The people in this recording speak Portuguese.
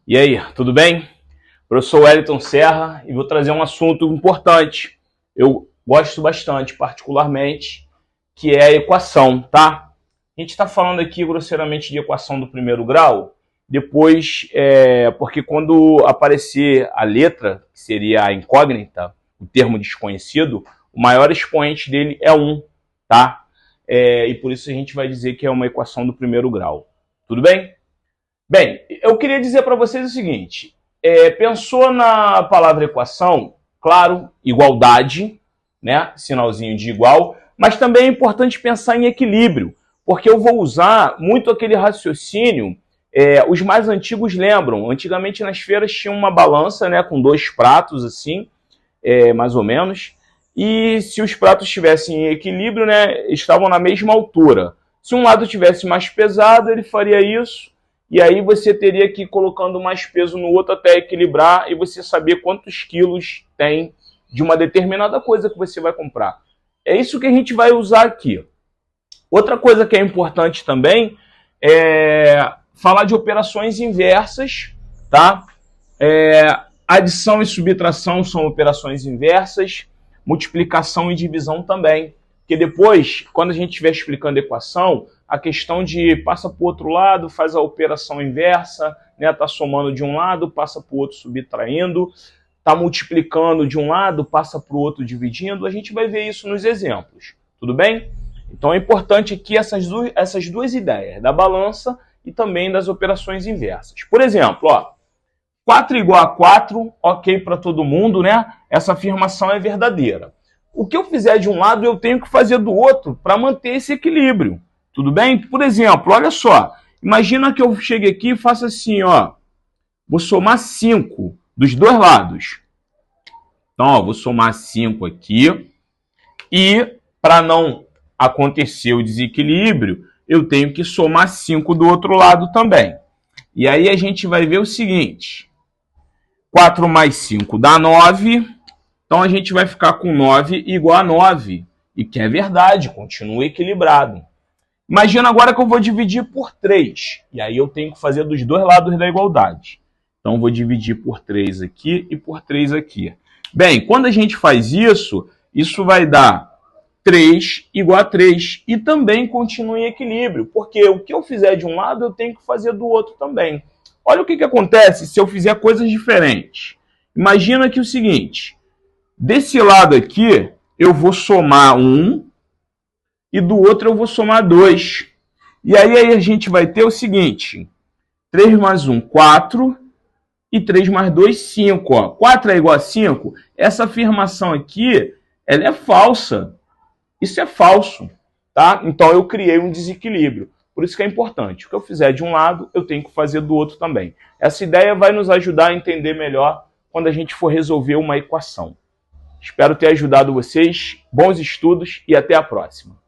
E aí, tudo bem? Professor Wellington Serra e vou trazer um assunto importante. Eu gosto bastante, particularmente, que é a equação, tá? A gente está falando aqui grosseiramente de equação do primeiro grau, depois, porque quando aparecer a letra, que seria a incógnita, o termo desconhecido, o maior expoente dele é 1, tá? E por isso a gente vai dizer que é uma equação do primeiro grau. Tudo bem? Bem, eu queria dizer para vocês o seguinte, pensou na palavra equação, claro, igualdade, né, sinalzinho de igual, mas também é importante pensar em equilíbrio, porque eu vou usar muito aquele raciocínio, os mais antigos lembram, antigamente nas feiras tinha uma balança, né, com 2 pratos assim, mais ou menos, e se os pratos estivessem em equilíbrio, né, estavam na mesma altura. Se um lado tivesse mais pesado, ele faria isso, e aí você teria que ir colocando mais peso no outro até equilibrar e você saber quantos quilos tem de uma determinada coisa que você vai comprar. É isso que a gente vai usar aqui. Outra coisa que é importante também é falar de operações inversas, tá? Adição e subtração são operações inversas, multiplicação e divisão também. Porque depois, quando a gente estiver explicando a equação, a questão de passa para o outro lado, faz a operação inversa, né? Tá somando de um lado, passa para o outro subtraindo, tá multiplicando de um lado, passa para o outro dividindo. A gente vai ver isso nos exemplos, tudo bem? Então é importante aqui essas duas ideias, da balança e também das operações inversas. Por exemplo, ó, 4 igual a 4, ok para todo mundo, né? Essa afirmação é verdadeira. O que eu fizer de um lado, eu tenho que fazer do outro para manter esse equilíbrio. Tudo bem? Por exemplo, olha só. Imagina que eu chegue aqui e faça assim, ó. Vou somar 5 dos dois lados. Então, ó, vou somar 5 aqui. E, para não acontecer o desequilíbrio, eu tenho que somar 5 do outro lado também. E aí a gente vai ver o seguinte. 4 mais 5 dá 9. Então, a gente vai ficar com 9 igual a 9. E que é verdade, continua equilibrado. Imagina agora que eu vou dividir por 3. E aí eu tenho que fazer dos dois lados da igualdade. Então, vou dividir por 3 aqui e por 3 aqui. Bem, quando a gente faz isso, isso vai dar 3 igual a 3. E também continua em equilíbrio. Porque o que eu fizer de um lado, eu tenho que fazer do outro também. Olha o que acontece se eu fizer coisas diferentes. Imagina que o seguinte. Desse lado aqui, eu vou somar 1 e do outro eu vou somar 2. E aí a gente vai ter o seguinte, 3 mais 1, 4, e 3 mais 2, 5. Ó. 4 é igual a 5? Essa afirmação aqui, ela é falsa. Isso é falso, tá? Então eu criei um desequilíbrio. Por isso que é importante. O que eu fizer de um lado, eu tenho que fazer do outro também. Essa ideia vai nos ajudar a entender melhor quando a gente for resolver uma equação. Espero ter ajudado vocês. Bons estudos e até a próxima.